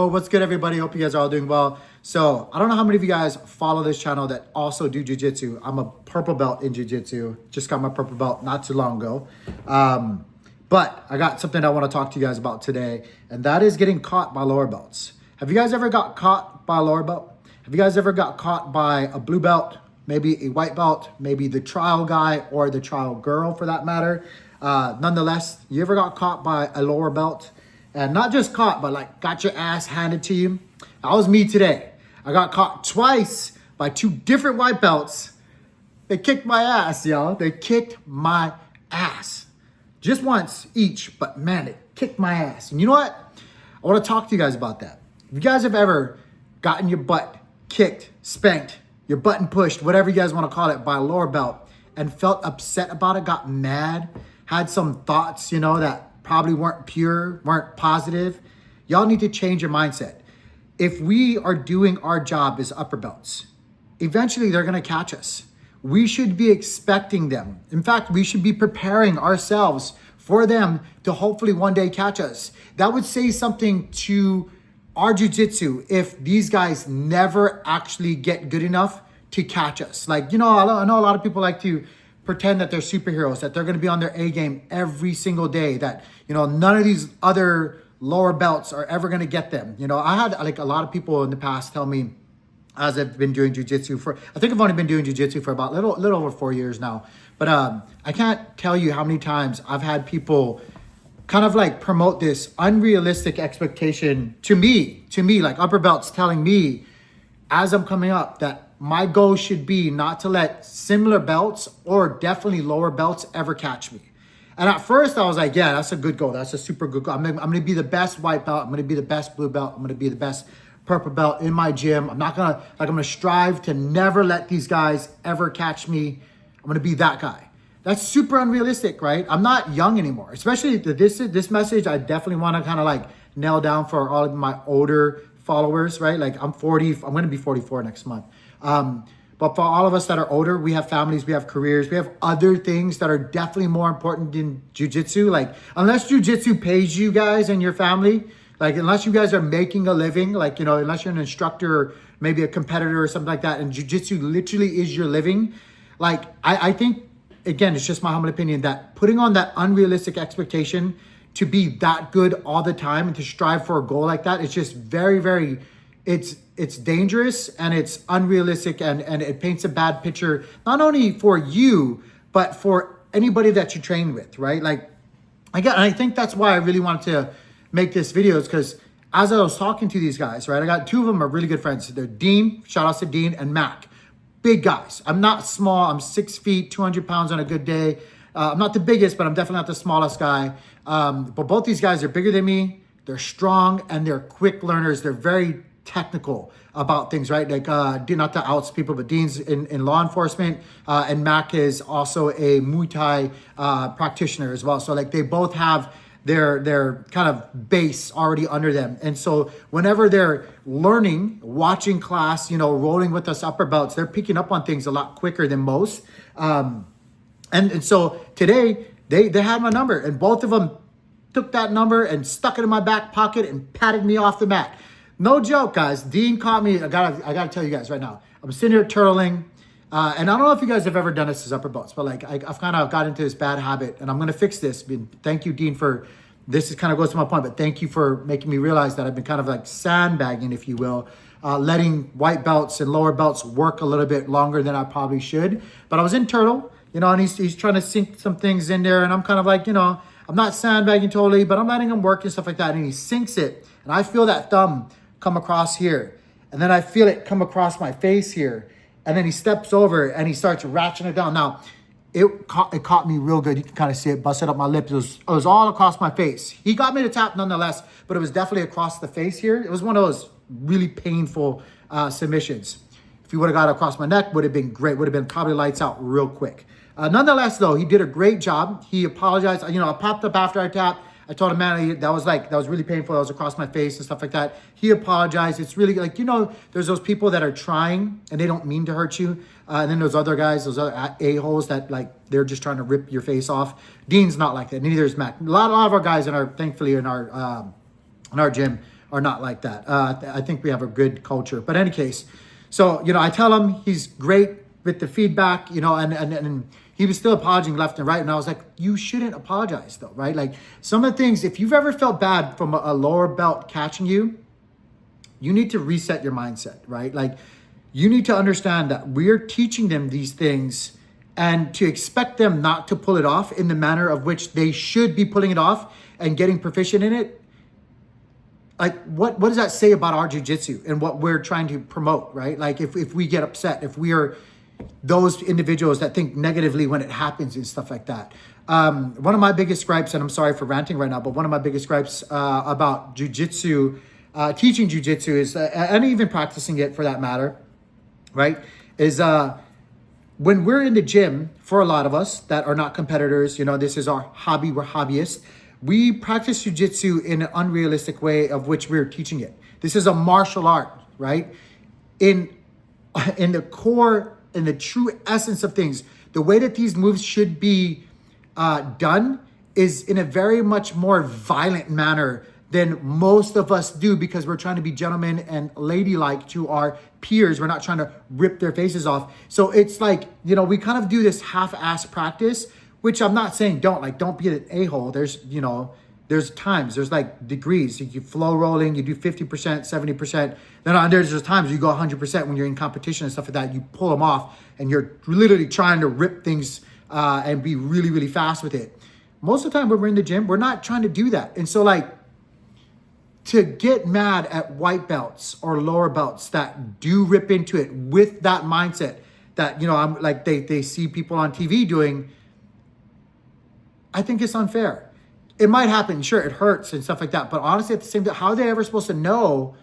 Oh, what's good, everybody? Hope you guys are all doing well. So I don't know how many of you guys follow this channel that also do jiu-jitsu. I'm a purple belt in jiu-jitsu. Just got my purple belt not too long ago. But I got something I want to talk to you guys about today, and that is getting caught by lower belts. Have you guys ever got caught by a lower belt? Have you guys ever got caught by a blue belt, maybe a white belt, maybe the trial guy or the trial girl for that matter? Nonetheless, you ever got caught by a lower belt? And not just caught, but like got your ass handed to you? That was me today. I got caught twice by two different white belts. They kicked my ass, y'all. They kicked my ass. Just once each, but man, it kicked my ass. And you know what? I want to talk to you guys about that. If you guys have ever gotten your butt kicked, spanked, your button pushed, whatever you guys want to call it, by a lower belt and felt upset about it, got mad, had some thoughts, that probably weren't pure, weren't positive, y'all need to change your mindset. If we are doing our job as upper belts, eventually they're going to catch us. We should be expecting them. In fact, we should be preparing ourselves for them to hopefully one day catch us. That would say something to our jiu-jitsu if these guys never actually get good enough to catch us. I know a lot of people like to pretend that they're superheroes, that they're going to be on their A game every single day, that, none of these other lower belts are ever going to get them. I had a lot of people in the past tell me, as I've been doing jiu-jitsu I think I've only been doing jiu-jitsu for about little over 4 years now. But I can't tell you how many times I've had people kind of promote this unrealistic expectation to me, like upper belts telling me as I'm coming up that my goal should be not to let similar belts or definitely lower belts ever catch me. And at first I was like, yeah, that's a good goal. That's a super good goal. I'm going to be the best white belt. I'm going to be the best blue belt. I'm going to be the best purple belt in my gym. I'm going to strive to never let these guys ever catch me. I'm going to be that guy. That's super unrealistic, right? I'm not young anymore. Especially this message, I definitely want to kind of nail down for all of my older followers, right? I'm 40, I'm going to be 44 next month. But for all of us that are older, we have families, we have careers, we have other things that are definitely more important than jiu-jitsu. Unless jiu-jitsu pays you guys and your family, unless you guys are making a living, unless you're an instructor or maybe a competitor or something like that, and jiu-jitsu literally is your living, I think, again, it's just my humble opinion that putting on that unrealistic expectation to be that good all the time and to strive for a goal like that, it's just very, very, it's dangerous and it's unrealistic and it paints a bad picture, not only for you, but for anybody that you train with, right? Again, I think that's why I really wanted to make this video is because as I was talking to these guys, right, I got two of them are really good friends. They're Dean, shout out to Dean, and Mac. Big guys. I'm not small. I'm 6 feet, 200 pounds on a good day. I'm not the biggest, but I'm definitely not the smallest guy. But both these guys are bigger than me. They're strong and they're quick learners. They're very technical about things, right? Not to out people, but Dean's in law enforcement, and Mac is also a Muay Thai practitioner as well. So they both have their kind of base already under them. And so whenever they're learning, watching class, rolling with us upper belts, they're picking up on things a lot quicker than most. And so today they had my number, and both of them took that number and stuck it in my back pocket and patted me off the mat. No joke, guys. Dean caught me. I gotta tell you guys right now. I'm sitting here turtling. And I don't know if you guys have ever done this as upper belts, but I've kind of got into this bad habit, and I'm going to fix this. Thank you, Dean, for this. Is kind of goes to my point, but thank you for making me realize that I've been kind of sandbagging, if you will, letting white belts and lower belts work a little bit longer than I probably should. But I was in turtle, and he's trying to sink some things in there, and I'm kind of I'm not sandbagging totally, but I'm letting him work and stuff like that. And he sinks it, and I feel that thumb come across here, and then I feel it come across my face here. And then he steps over and he starts ratcheting it down. Now, it caught me real good. You can kind of see it busted up my lips. It was all across my face. He got me to tap nonetheless, but it was definitely across the face here. It was one of those really painful submissions. If he would have got across my neck, would have been great. Would have been probably lights out real quick. Nonetheless, though, he did a great job. He apologized. I popped up after I tapped. I told him, man, that was really painful. That was across my face and stuff like that. He apologized. It's really there's those people that are trying and they don't mean to hurt you. And then those other guys, those other a-holes that they're just trying to rip your face off. Dean's not like that. Neither is Matt. A lot of our guys thankfully in our gym are not like that. I think we have a good culture. But in any case, so, you know, I tell him he's great with the feedback, you know, and he was still apologizing left and right. And I was like, you shouldn't apologize though, right? Like some of the things, if you've ever felt bad from a lower belt catching you, you need to reset your mindset, right? Like you need to understand that we're teaching them these things and to expect them not to pull it off in the manner of which they should be pulling it off and getting proficient in it. Like what does that say about our jiu-jitsu and what we're trying to promote, right? Like if we get upset, if we are those individuals that think negatively when it happens and stuff like that. One of my biggest gripes, and I'm sorry for ranting right now, but one of my biggest gripes about jiu-jitsu, teaching jiu-jitsu is, and even practicing it for that matter, right, is when we're in the gym, for a lot of us that are not competitors, you know, this is our hobby, we're hobbyists, we practice jiu-jitsu in an unrealistic way of which we're teaching it. This is a martial art, right? In the core, in the true essence of things, the way that these moves should be done is in a very much more violent manner than most of us do because we're trying to be gentlemen and ladylike to our peers. We're not trying to rip their faces off. So it's like, you know, we kind of do this half-ass practice, which I'm not saying don't be an a-hole. There's, you know, there's times, there's like degrees. You flow rolling, you do 50%, 70%. Then there's just times you go 100% when you're in competition and stuff like that. You pull them off and you're literally trying to rip things and be really, really fast with it. Most of the time when we're in the gym, we're not trying to do that. And so like to get mad at white belts or lower belts that do rip into it with that mindset that, you know, I'm like they see people on TV doing, I think it's unfair. It might happen, sure, it hurts and stuff like that. But honestly, at the same time, how are they ever supposed to know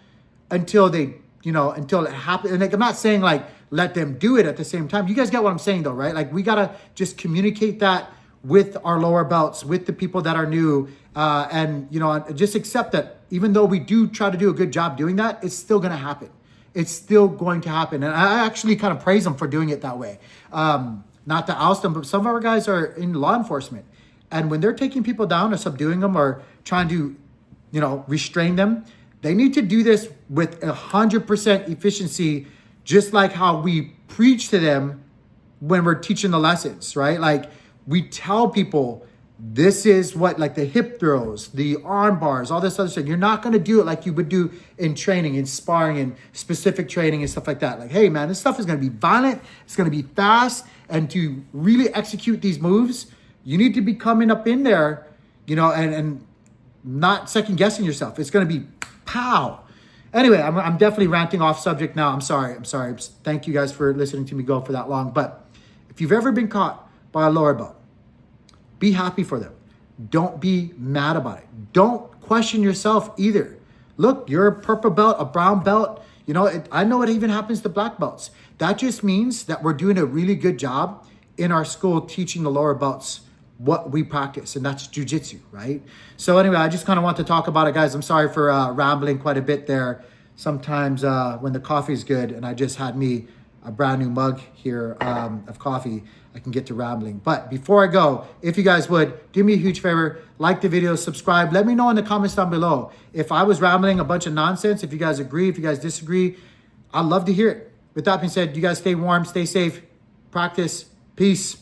until they, you know, until it happens? And like, I'm not saying like, let them do it at the same time. You guys get what I'm saying though, right? Like we got to just communicate that with our lower belts, with the people that are new. And, you know, just accept that even though we do try to do a good job doing that, it's still going to happen. It's still going to happen. And I actually kind of praise them for doing it that way. Not to oust them, but some of our guys are in law enforcement. And when they're taking people down or subduing them or trying to, you know, restrain them, they need to do this with 100% efficiency, just like how we preach to them when we're teaching the lessons, right? Like we tell people, this is what, like the hip throws, the arm bars, all this other stuff. You're not going to do it like you would do in training, in sparring, and specific training and stuff like that. Like, hey man, this stuff is going to be violent. It's going to be fast. And to really execute these moves, you need to be coming up in there, you know, and not second guessing yourself. It's going to be pow. Anyway, I'm definitely ranting off subject now. I'm sorry. Thank you guys for listening to me go for that long. But if you've ever been caught by a lower belt, be happy for them. Don't be mad about it. Don't question yourself either. Look, you're a purple belt, a brown belt. You know, I know it even happens to black belts. That just means that we're doing a really good job in our school teaching the lower belts what we practice, and that's jiu-jitsu, right? So anyway, I just kind of want to talk about it, guys. I'm sorry for rambling quite a bit there. Sometimes when the coffee's good, and I just had me a brand new mug here of coffee, I can get to rambling. But before I go, if you guys would, do me a huge favor, like the video, subscribe. Let me know in the comments down below. If I was rambling a bunch of nonsense, if you guys agree, if you guys disagree, I'd love to hear it. With that being said, you guys stay warm, stay safe, practice, peace.